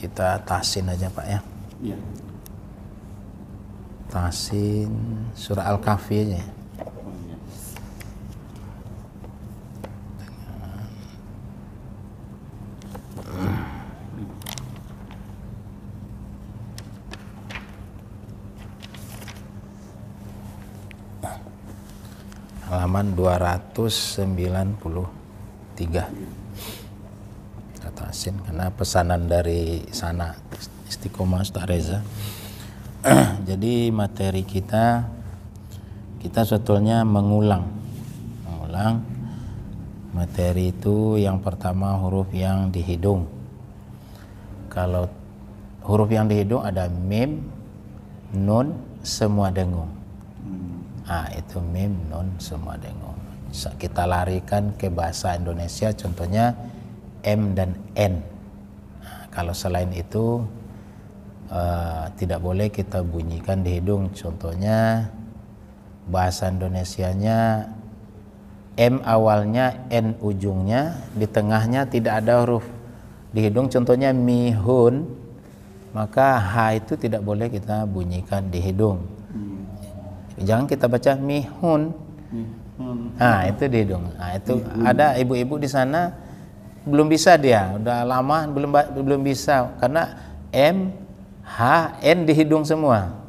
Kita tahsin aja Pak ya. Iya. Tahsin surah Al-Kahfi aja ya. Oh, iya. Halaman 293. Tahsin karena pesanan dari sana Istiqomah Ustaz Reza. Jadi materi kita sebetulnya mengulang materi itu. Yang pertama huruf yang di hidung. Kalau huruf yang di hidung ada mim, nun, semua dengung. Itu mim, nun, semua dengung. Kita larikan ke bahasa Indonesia, contohnya M dan N. Kalau selain itu tidak boleh kita bunyikan di hidung. Contohnya bahasa Indonesianya M awalnya, N ujungnya, di tengahnya tidak ada huruf di hidung. Contohnya mihun, maka H itu tidak boleh kita bunyikan di hidung. Jangan kita baca mihun. Itu di hidung. Itu ada ibu-ibu di sana belum bisa, dia udah lama belum bisa karena M, H, N di hidung semua.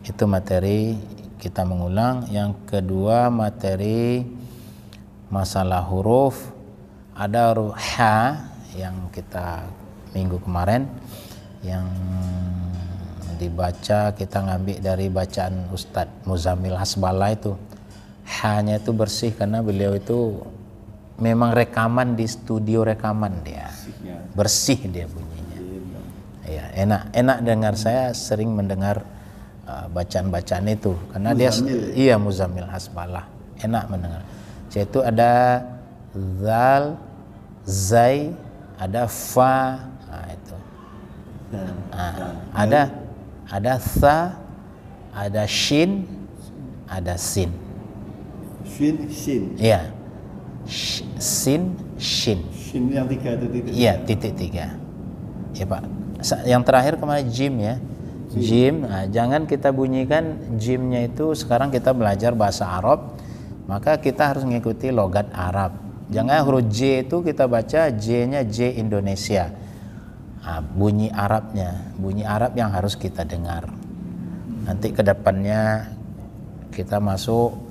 Itu materi kita mengulang. Yang kedua materi masalah huruf. Ada huruf H yang kita minggu kemarin yang dibaca, kita ngambil dari bacaan Ustadz Muzammil Hasbala itu. H-nya itu bersih karena beliau itu memang rekaman di studio rekaman dia. Bersih dia bunyinya. Ya, enak dengar. Saya sering mendengar bacaan-bacaan itu karena Muzammil. Dia Muzammil Hasbala. Enak mendengar. Yaitu ada zal, zai, ada fa, itu. Ada tha, ada shin, ada sin. Shin. Iya. Sin, shin. Shin yang 3 itu titik. Iya, titik 3. Ya Pak. Yang terakhir kemarin jim ya. Jim. Jangan kita bunyikan jimnya itu. Sekarang kita belajar bahasa Arab, maka kita harus mengikuti logat Arab. Jangan huruf J itu kita baca J-nya J Indonesia. Bunyi Arabnya, bunyi Arab yang harus kita dengar. Nanti ke depannya kita masuk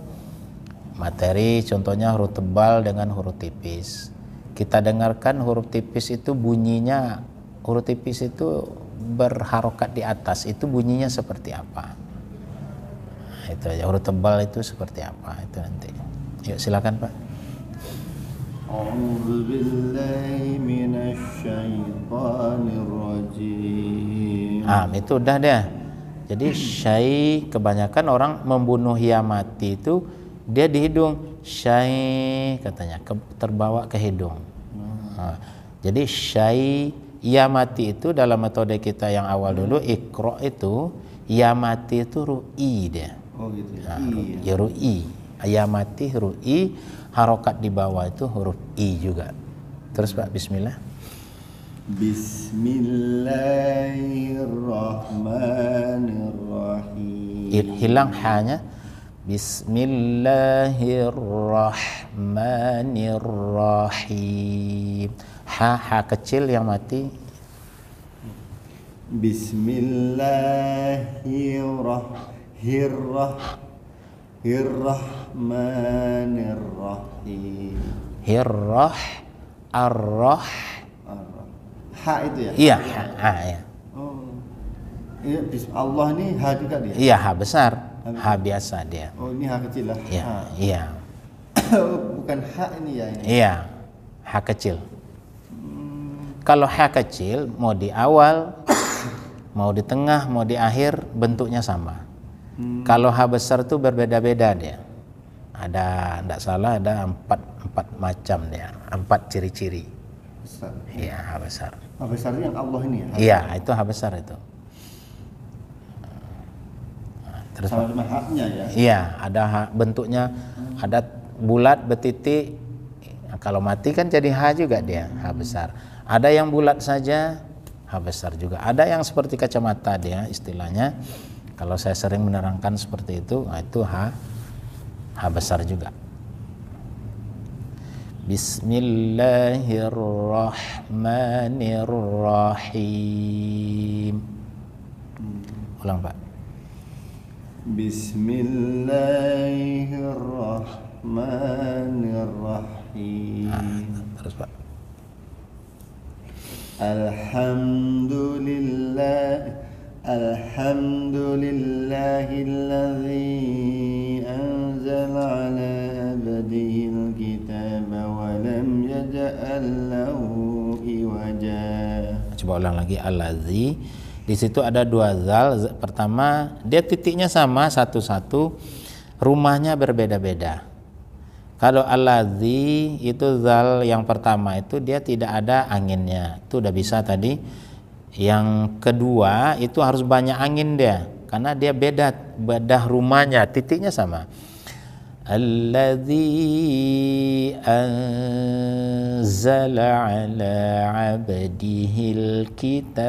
materi, contohnya huruf tebal dengan huruf tipis. Kita dengarkan huruf tipis itu bunyinya, huruf tipis itu berharokat di atas, itu bunyinya seperti apa. Itu aja. Huruf tebal itu seperti apa, itu nanti. Yuk silakan Pak. A'udzu billahi minasy syaithanir rajim. Itu udah deh. Jadi syai, kebanyakan orang membunuh ya mati itu dia di hidung. Syai katanya terbawa ke hidung. Jadi syai ya mati itu dalam metode kita yang awal dulu Iqra itu ya mati itu ru'i dia. Oh gitu ya. Ya ru'i. Ya mati ru'i. Harokat di bawah itu huruf I juga. Terus Pak, bismillah. Bismillahirrahmanirrahim. Hilang H-nya. Bismillahirrahmanirrahim. H kecil yang mati. Bismillahirrahmanirrahim. Arrah. H itu ya? Iya, H ya. Oh. Iya, Allah ini H juga dia. Iya, H besar. H biasa dia. Oh, ini H kecil lah. Iya, iya. Bukan H ini ya ini. Iya. H kecil. Kalau H kecil mau di awal, mau di tengah, mau di akhir bentuknya sama. Kalau H besar tuh berbeda-beda dia. Ada, tidak salah ada empat macam dia, 4 ciri-ciri. Besar. Iya, H besar. H besar yang Allah ini ya? Iya, itu H besar itu. Terus sama H-nya ya? Iya, ada H, bentuknya ada bulat, betitik. Kalau mati kan jadi H juga dia, H besar. Ada yang bulat saja, H besar juga. Ada yang seperti kacamata dia istilahnya. Kalau saya sering menerangkan seperti itu, nah itu H besar juga. Bismillahirrahmanirrahim. Ulang Pak. Bismillahirrahmanirrahim. Terus Pak. Alhamdulillahilladzi anzala ala abdihil kitaba wa lam yaj'al lahu iwaja. Coba ulang lagi, alladzi. Di situ ada dua zal. Pertama, dia titiknya sama satu-satu, rumahnya berbeda-beda. Kalau alladzi itu zal yang pertama itu dia tidak ada anginnya. Itu udah bisa tadi. Yang kedua itu harus banyak angin dia, karena dia beda rumahnya, titiknya sama. Alladzi anzala ala abdihil kitab.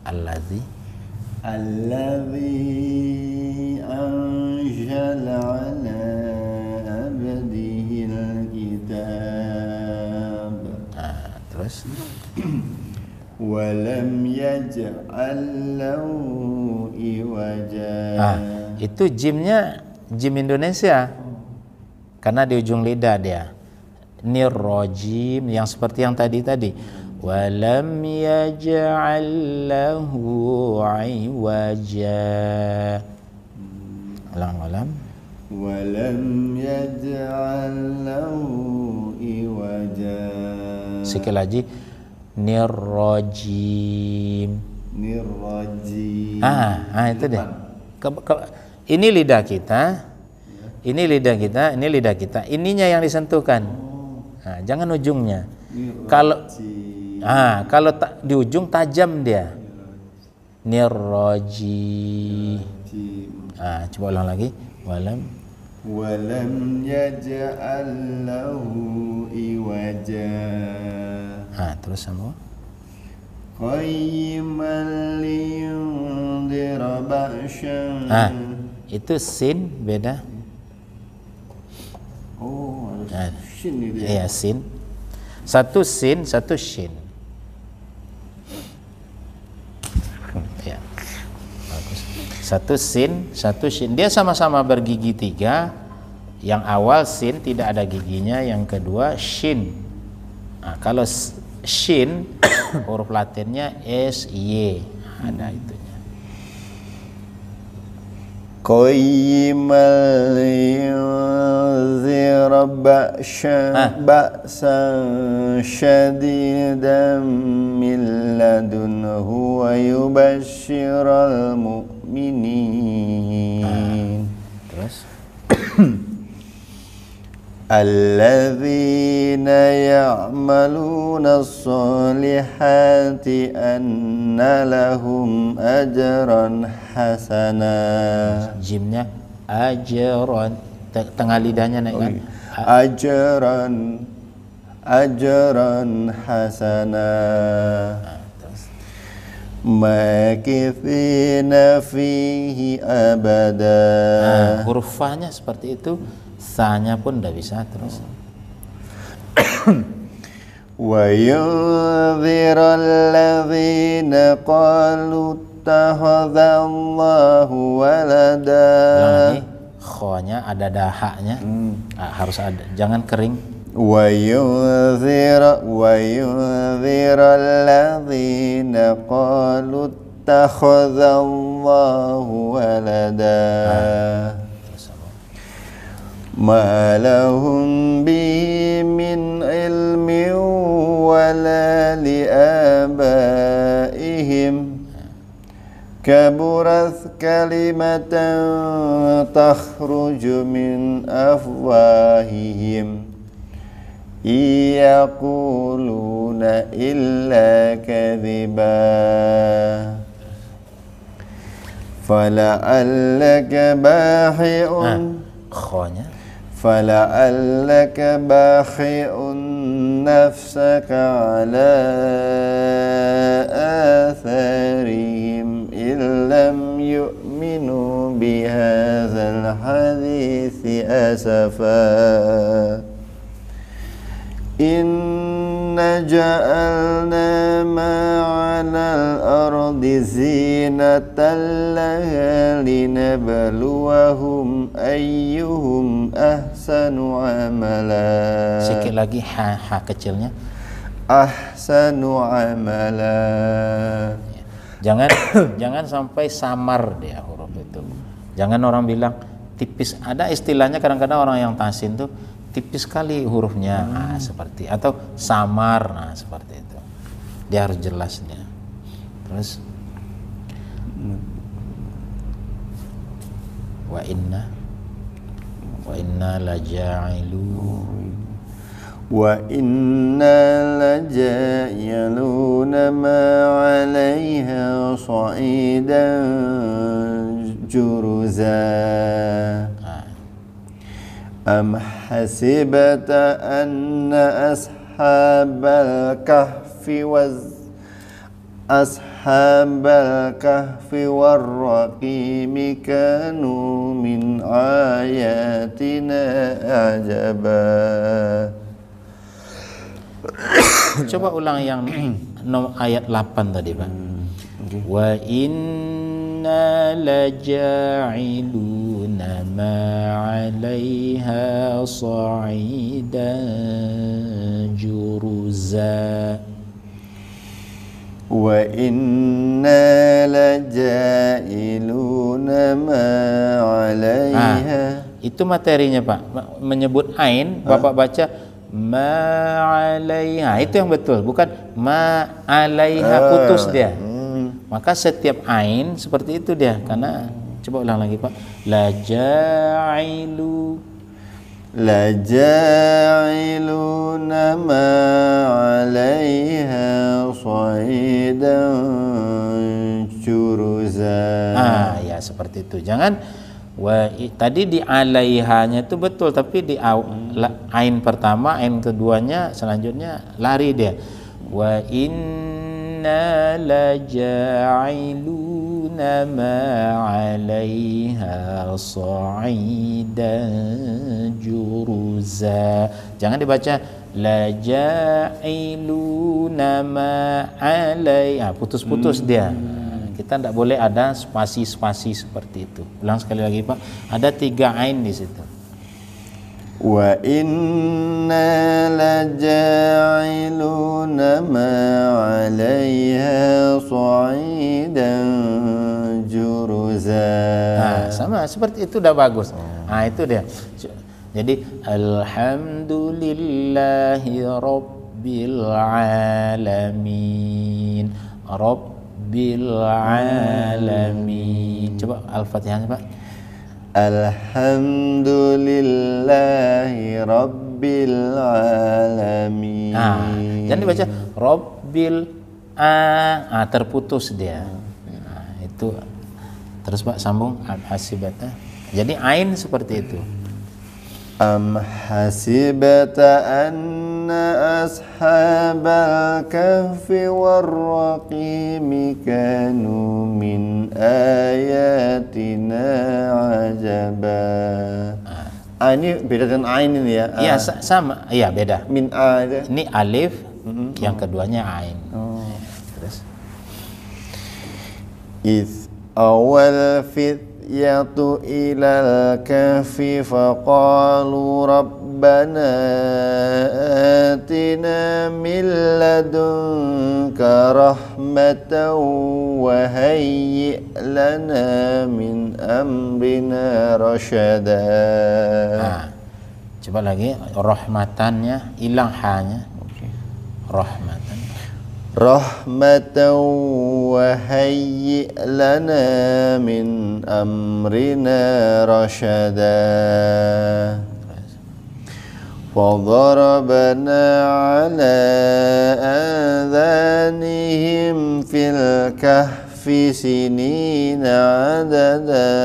Alladzi anzala ala abdihil kitab. Terus walam yaj'al lahu iwaja. Itu jimnya jim Indonesia, karena di ujung lidah dia. Nirrojim yang seperti yang tadi. Walam yaj'al lahu iwaja. Ulang. Walam yaj'al lahu iwaja. Sekali lagi, nirrojim. Itu deh. Ini lidah kita, ini lidah kita, ininya yang disentuhkan. Jangan ujungnya. Kalau di ujung tajam dia. Nirrojim. Coba ulang lagi. Walam yaj'al lahu iwaja. Terus sama. Qayyiman liyundhira ba'syan. Itu sin beda. Harus shin itu ya. Iya, sin. Satu sin, satu shin. Ya. Bagus. Satu sin, satu shin. Dia sama-sama bergigi 3. Yang awal sin tidak ada giginya, yang kedua shin. Kalau shin huruf Latinnya SY, ada itunya. Qayyiman liyundhira ba'san syadidan min ladunhu wa yubashshiral mu'minin. Terus alladzina ya'maluna as-solihati anna lahum ajran hasana. Jimnya ajran, tengah lidahnya naik kan? Ajran hasana. Makithina fihi abada. Huruf fa-nya seperti itu. Sa-nya pun tidak bisa. Terus wa yunzira alladzina qalu ittakhadallahu walada. lagi kho-nya ada dahaknya. Harus ada, jangan kering. wa yunzira alladzina qalu ittakhadallahu walada. Ma lahum bihi min ilmin wala li abaihim kaburat kalimatan takhruju min afwahihim yaquluna illa kadhiba fala'allaka bahi'un Kho-nya فلعلك باخع نفسك على آثارهم إن لم يؤمنوا بهذا الحديث أسفا إنا جعلنا ما على الأرض زينة لها لنبلوهم أيهم أحسن عملا. Sikit lagi ha kecilnya. Ahsanu amala. Jangan sampai samar dia huruf itu. Jangan orang bilang tipis. Ada istilahnya kadang-kadang orang yang tahsin tuh tipis sekali hurufnya, seperti atau samar, seperti itu. Dia harus jelas dia. Terus wa inna laja'iluna ma 'alaiha sa'idan juruza. Am hasibata anna ashabal kahfi warraqimi kanu min ayatina ajaba. Coba ulang yang ayat 8 tadi, Pak. Wa inna laja'iluna ma 'alaiha sa'idan juruza. Wa inna laja'iluna ma 'alaiha. Itu materinya, Pak. Menyebut ain, Bapak baca ma 'alaiha. Itu yang betul, bukan ma 'alaiha, putus dia. Maka setiap ain seperti itu dia, karena coba ulang lagi, Pak. Laja'iluna ma 'alaiha sa'idan juruza. Ya seperti itu. Jangan tadi di 'alaihanya itu betul, tapi di ain pertama, ain keduanya selanjutnya lari dia. Wa inna laja'iluna ma 'alaiha sa'idan juruza. Jangan dibaca laja'iluna ma 'alaiha, putus-putus dia. Kita tidak boleh ada spasi-spasi seperti itu. Ulang sekali lagi, Pak. Ada 3 ain di situ. Wa inna laja'iluna ma 'alaiha sa'idan juruza. Sama seperti itu, udah bagus. Itu dia. Jadi alhamdulillahi rabbil alamin. Rabbil alamin. Coba Al-Fatihahnya, Pak. Alhamdulillahi rabbil alamin. Jangan dibaca rabbil terputus dia. Itu terus, Pak, sambung hasibata. Jadi ain seperti itu. Am hasibata anna ashabal kahfi warraqimi kanu min ayatina ajaba. Ini beda dengan ain ini ya? Iya, sama. Iya, beda. Min a itu. Ini alif, yang keduanya ain. Terus Iz awal fityatu ilal kahfi faqalu rabbana atina min ladunka rahmatan wa hayyi' lana min amrina rasyada. Coba lagi, rahmatannya hilang hanya. Rahmatan. Rahmatan wa hayyi' lana min amrina rasyada. فضربنا على آذانهم في الكهف سنين عددا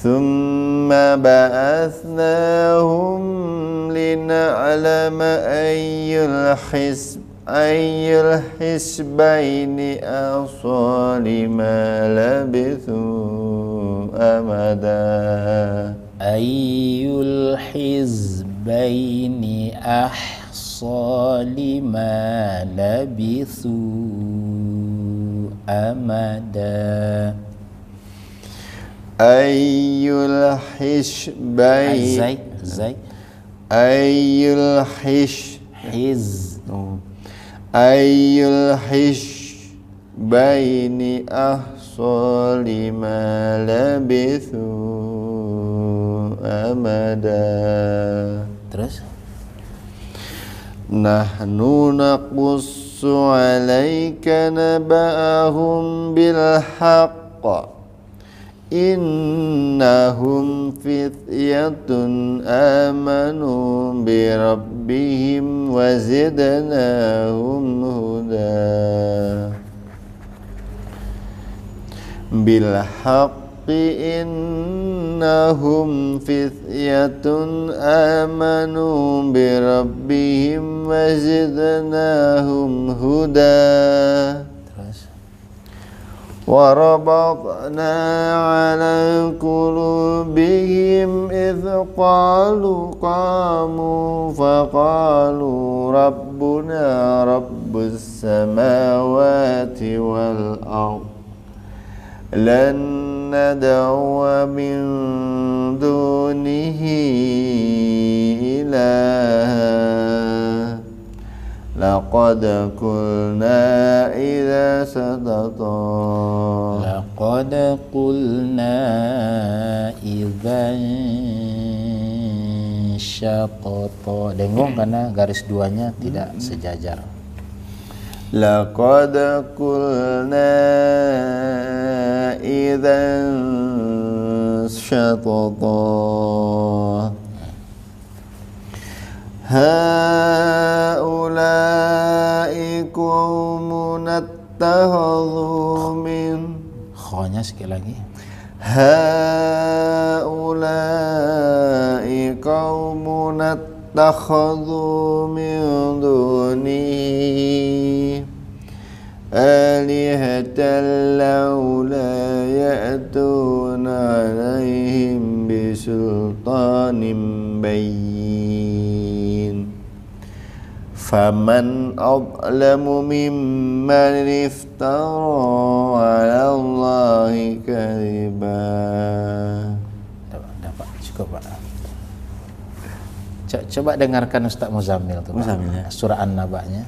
ثم بعثناهم لنعلم أي الحزبين أحصى لما لبثوا أمدا أي الحزبين أحصى لما لبثوا أمدا أي الحزبين زي أي الحزبين أحصى لما لبثوا أمدا. Terus Nahnu naqussu alaika naba'ahum bilhaqq innahum fityatun amanu birabbihim wa zidnahum huda bilhaqqi innahum fityatun amanu birabbihim wa zidnahum huda. وربطنا على قلوبهم إذ قاموا فقالوا ربنا رب السماوات والأرض لن ندعو من دونه إلها لقد قلنا إذا سدطا لقد قلنا إذا syaqata. Dengung karena garis duanya tidak sejajar. لقد قلنا إذا شططا هؤلاء قوم اتخذوا من Kho-nya sekali lagi. هؤلاء قوم اتخذوا من دونه آلهة لولا يأتون عليهم بسلطان بين فمن أظلم ممن افترى على الله كذبا. Dapat cukup Pak. Coba dengarkan Ustaz Muzammil tuh. Muzammil, ya. Surah An-Naba-nya.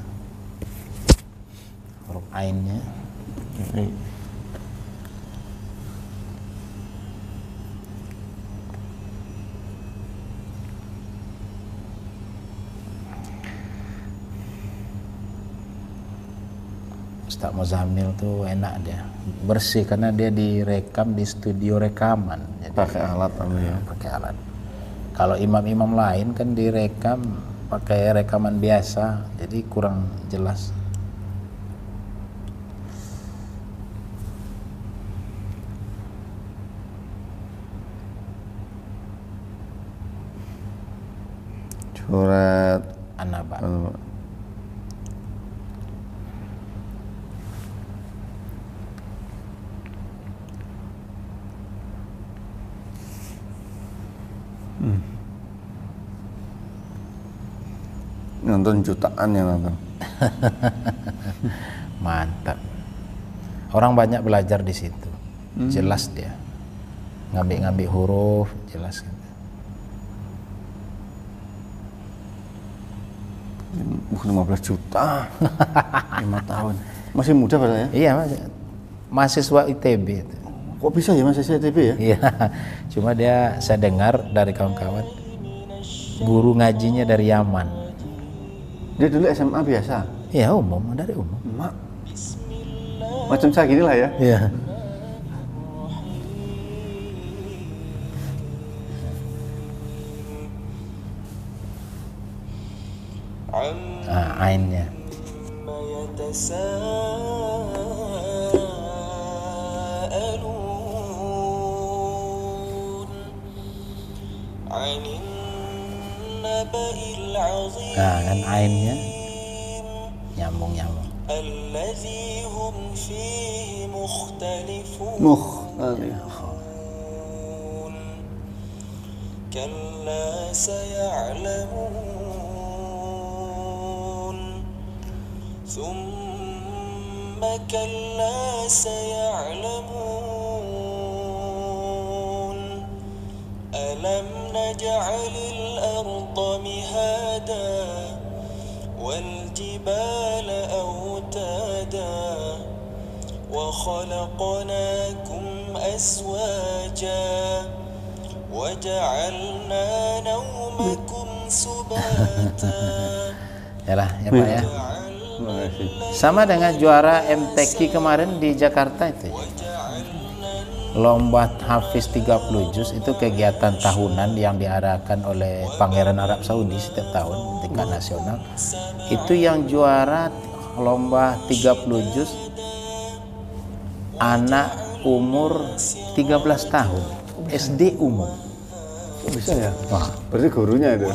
Huruf Ain-nya. Ustaz Muzammil tuh enak dia, bersih karena dia direkam di studio rekaman. Jadi, pakai alat ya. Pakai alat. Kalau imam-imam lain kan direkam pakai rekaman biasa, jadi kurang jelas. Surat An-Naba. Nonton jutaan yang nonton. Mantap. Orang banyak belajar di situ. Jelas dia. Ngambil-ngambil huruf, jelas. Bukan 15 juta. 5 tahun. Masih muda padahal ya? Iya, mahasiswa ITB itu. Kok bisa ya mahasiswa ITB ya? Iya. Cuma dia, saya dengar dari kawan-kawan, guru ngajinya dari Yaman. Dia dulu SMA biasa? Iya, umum, dari umum. Mak. Macam saya gini lah ya? Iya. Ainnya. Nah, kan ainnya nyambung. كلا سيعلمون ثم كلا سيعلمون ألم نجعل الأرض مهادا والجبال أوتادا وخلقناكم أزواجا وجعلنا نومكم سباتا. Yalah, ya Pak ya. Sama dengan juara MTQ kemarin di Jakarta itu. Lomba Hafiz 30 juz itu kegiatan tahunan yang diadakan oleh Pangeran Arab Saudi setiap tahun tingkat nasional. Itu yang juara lomba 30 juz anak umur 13 tahun. SD umum. Bisa ya? Wah, Berarti gurunya itu.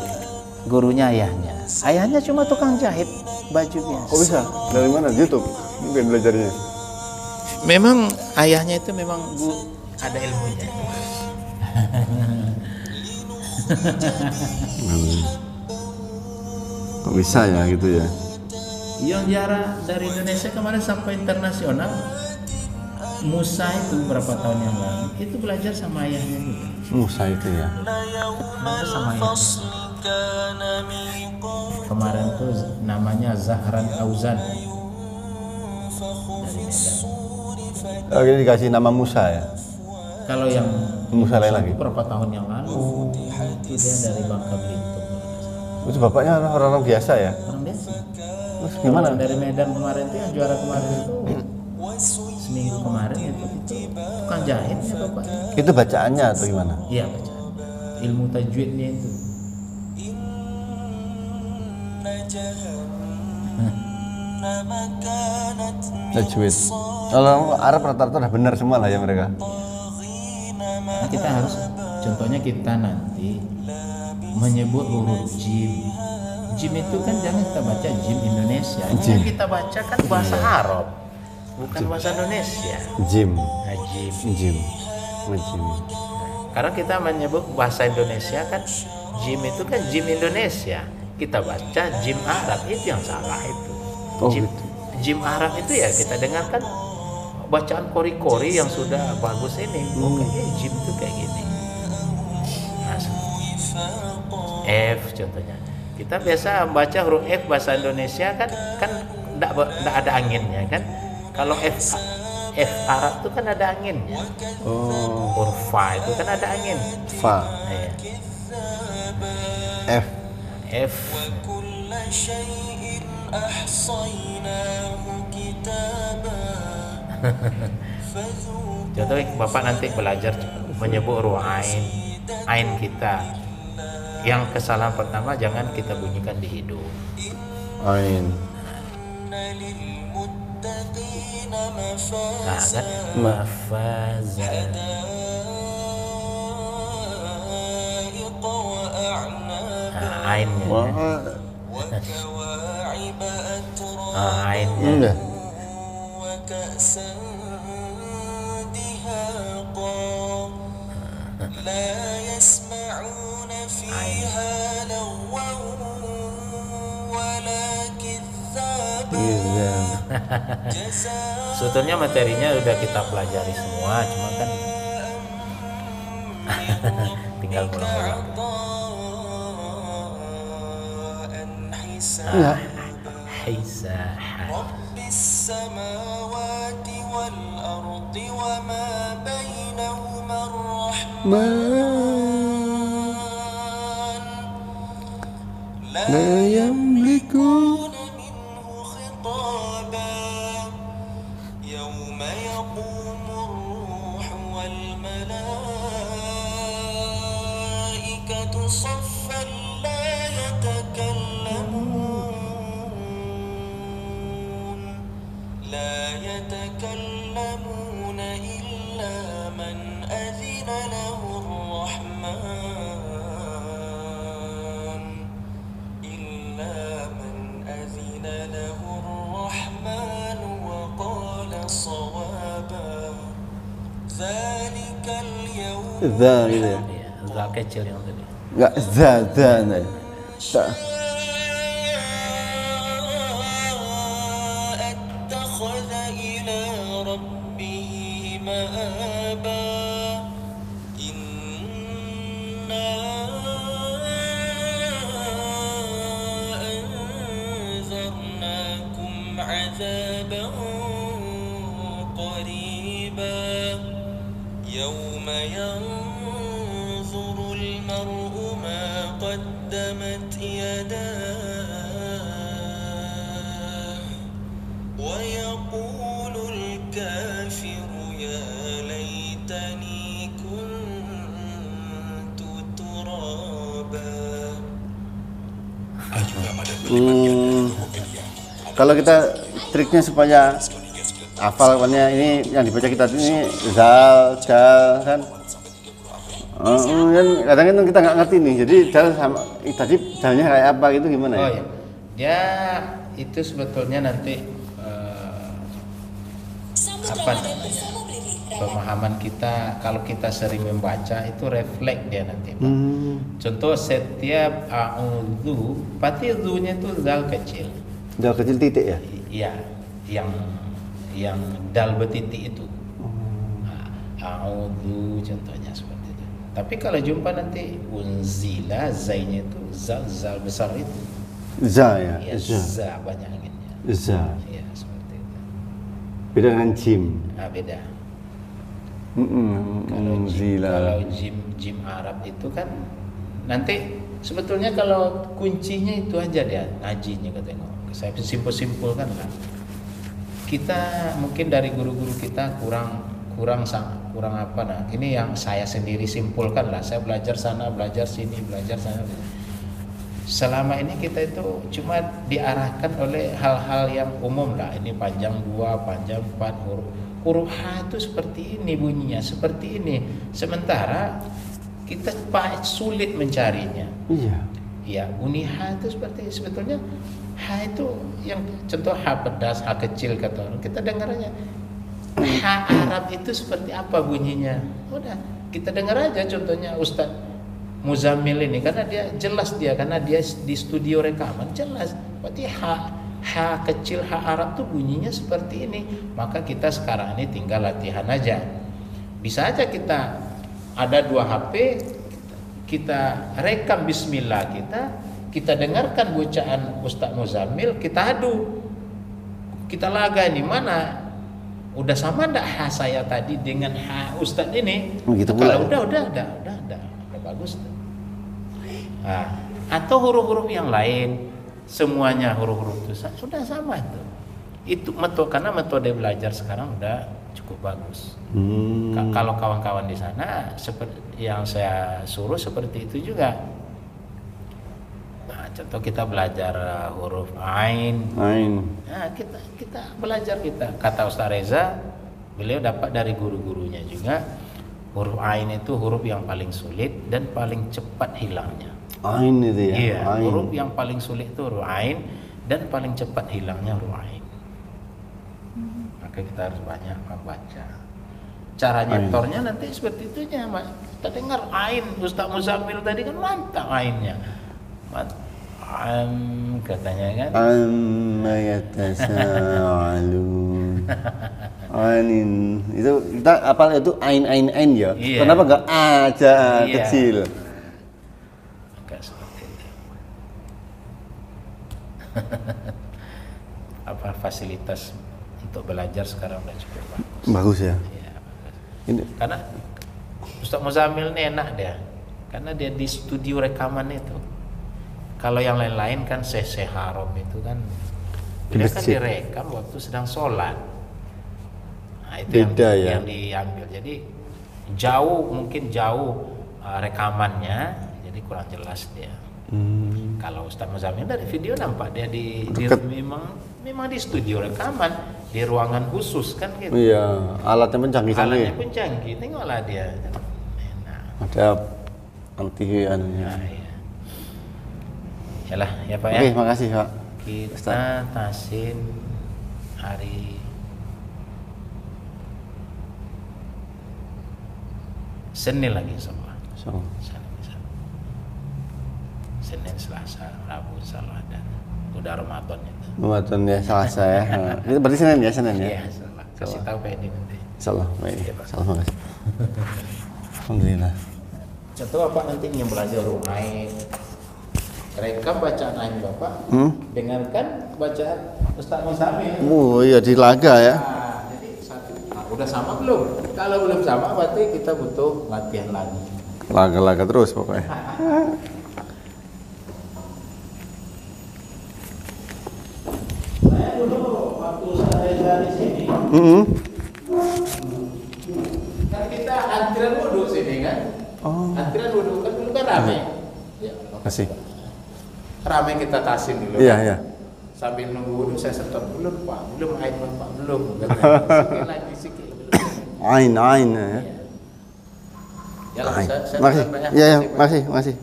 gurunya ayahnya. Ayahnya cuma tukang jahit baju biasa. Oh bisa? Dari mana? YouTube? Mungkin belajarnya. Memang ayahnya itu memang ada ilmunya. Kok bisa ya gitu ya? Yang juara dari Indonesia kemarin sampai internasional, Musa itu berapa tahun yang lalu itu belajar sama ayahnya juga. Musa itu ya? Belajar sama ayahnya. Kemarin tuh namanya Zahran Auzan dari Medan. Oh, ini dikasih nama Musa ya? Kalau yang Musa lain lagi? berapa tahun yang lalu itu dia dari Bangka Belitung. Itu bapaknya orang-orang biasa ya? Orang biasa. Terus gimana? Kalau dari Medan kemarin tuh yang juara kemarin itu seminggu kemarin itu tukang jahit ya bapaknya. Itu bacaannya atau gimana? Iya bacaan. Ilmu tajwidnya itu. Tajwid. Kalau Arab rata-rata udah benar semua lah ya mereka. Nah, kita harus, contohnya kita nanti menyebut huruf jim. Jim itu kan jangan kita baca jim Indonesia. Yang kita baca kan bahasa Arab, bukan bahasa Indonesia. Jim. Nah, jim. Jim. Jim. Karena kita menyebut bahasa Indonesia kan jim itu kan jim Indonesia. Kita baca jim Arab, itu yang salah itu. Oh, Jim, gitu. jim Arab itu ya kita dengarkan bacaan kori-kori yang sudah bagus ini. Kayaknya jim itu kayak gini. Nah, F contohnya. Kita biasa baca huruf F bahasa Indonesia kan enggak ada anginnya kan. Kalau F Arab itu kan ada anginnya. Oh. Huruf Fa itu kan ada angin. Fa. Iya. F. F. Contohnya Bapak nanti belajar menyebut huruf ain kita. Yang kesalahan pertama jangan kita bunyikan di hidung. Ain. Nah, kan mafaza. Nah, ainnya. Ainnya. Enggak. Sebetulnya materinya udah kita pelajari semua, cuma kan tinggal ngulang-ngulang. La yamliku za gitu ya. Iya, zal kecil yang tadi. Enggak za enggak. Tak. اتخذ إلى ربه مآبا إنا أنذرناكم عذابا قريبا يوم ينظر المرء ما قدمت يداه ويقول الكافر يا ليتني كنت ترابا. Kalau kita triknya supaya hafal pokoknya ini yang dibaca kita ini zal kan. Kan kadang-kadang kita nggak ngerti nih. Jadi dal sama tadi dalnya kayak apa gitu gimana ya? Oh iya. Dia itu sebetulnya nanti apa namanya? Pemahaman kita kalau kita sering membaca itu refleks dia nanti. Contoh setiap a'udzu, pasti dzunya itu zal kecil. Dal kecil titik ya? Iya, yang dal betitik itu. A'udzu contohnya seperti itu. Tapi kalau jumpa nanti unzila zainya itu zal besar itu. Za ya. Ya, za banyak anginnya. Za. Iya, seperti itu. Beda dengan jim. Beda. Unzila. Kalau jim Arab itu kan nanti sebetulnya kalau kuncinya itu aja dia ngajinya katanya. Saya simpul-simpulkan lah. Kita mungkin dari guru-guru kita kurang apa nah. Ini yang saya sendiri simpulkan lah. Saya belajar sana, belajar sini, belajar sana. Selama ini kita itu cuma diarahkan oleh hal-hal yang umum lah. Ini panjang 2, panjang 4 huruf. Huruf H itu seperti ini bunyinya, seperti ini. Sementara kita sulit mencarinya. Iya. Ya, bunyi H itu seperti sebetulnya H itu yang contoh H pedas, H kecil kata orang. Kita dengarnya H Arab itu seperti apa bunyinya. Udah, kita dengar aja contohnya Ustaz Muzammil ini karena dia jelas karena dia di studio rekaman jelas. Berarti H kecil H Arab tuh bunyinya seperti ini. Maka kita sekarang ini tinggal latihan aja. Bisa aja kita ada 2 HP, kita rekam bismillah kita dengarkan bacaan Ustaz Muzammil, kita adu. Kita laga ini mana? Udah sama enggak H saya tadi dengan H Ustaz ini? Begitu Kalau pula. udah bagus. Nah, atau huruf-huruf yang lain semuanya huruf-huruf itu sudah sama itu. Itu karena metode belajar sekarang udah cukup bagus. Kalau kawan-kawan di sana seperti yang saya suruh seperti itu juga. Nah, contoh kita belajar huruf ain. Nah, kita belajar kata Ustaz Reza, beliau dapat dari guru-gurunya juga. Huruf ain itu huruf yang paling sulit dan paling cepat hilangnya. Ain itu ya. Iya, Ain. huruf yang paling sulit itu huruf ain dan paling cepat hilangnya huruf ain. Maka kita harus banyak membaca. Cara nyetornya nanti seperti itunya, Mas. Kita dengar ain Ustaz Muzammil tadi kan mantap ainnya. Katanya kan. Amma yatasaalun. Ainin. Itu kita apal itu ain ya. Iya. Kenapa enggak aja Iya. kecil? Enggak seperti itu. Apa fasilitas untuk belajar sekarang udah cukup bagus. Bagus ya. Iya, bagus. Ini Karena Ustaz Muzammil ini enak dia. Karena dia di studio rekaman itu. Kalau yang lain-lain kan CC Haram itu kan dia kan direkam waktu sedang sholat. Nah, itu Beda yang diambil. Jadi mungkin jauh rekamannya, jadi kurang jelas dia. Kalau Ustaz Muzammil dari video nampak dia memang di studio rekaman di ruangan khusus kan gitu. iya, alatnya pun canggih. Alatnya pun canggih, tengoklah dia. Enak. Ada anti anunya. Nah, iya. Yalah, ya Pak Oke, ya. makasih Pak. Kita tasin hari Senin lagi semua. So. Senin, Selasa, Rabu, Selasa dan udah Ramadan itu. Ramadan ya, Selasa ya. Itu berarti Senin ya, Senin ya. Iya, Selasa. Kasih tahu Pak Edi nanti. Insyaallah, baik. Iya, Pak. Insyaallah, makasih. Alhamdulillah. Contoh Bapak nanti yang belajar Rumain, rekam bacaan Ain Bapak, dengarkan bacaan Ustaz Mustamil. Oh iya, di laga ya. Nah, jadi satu, udah sama belum? Kalau belum sama berarti kita butuh latihan lagi. Laga-laga terus pokoknya. Saya dulu waktu saya di sini, kan kita antrian wudhu sini kan? Oh. Antrian wudhu kan dulu kan rame. Ya, Kasih. rame kita tasin dulu. Iya, iya. Sambil nunggu wudhu saya stop belum Pak, belum air Pak, belum. Sikit lagi sikit. Ain ya. Ya, Ain. saya Makasih. banyak. Iya, iya, makasih.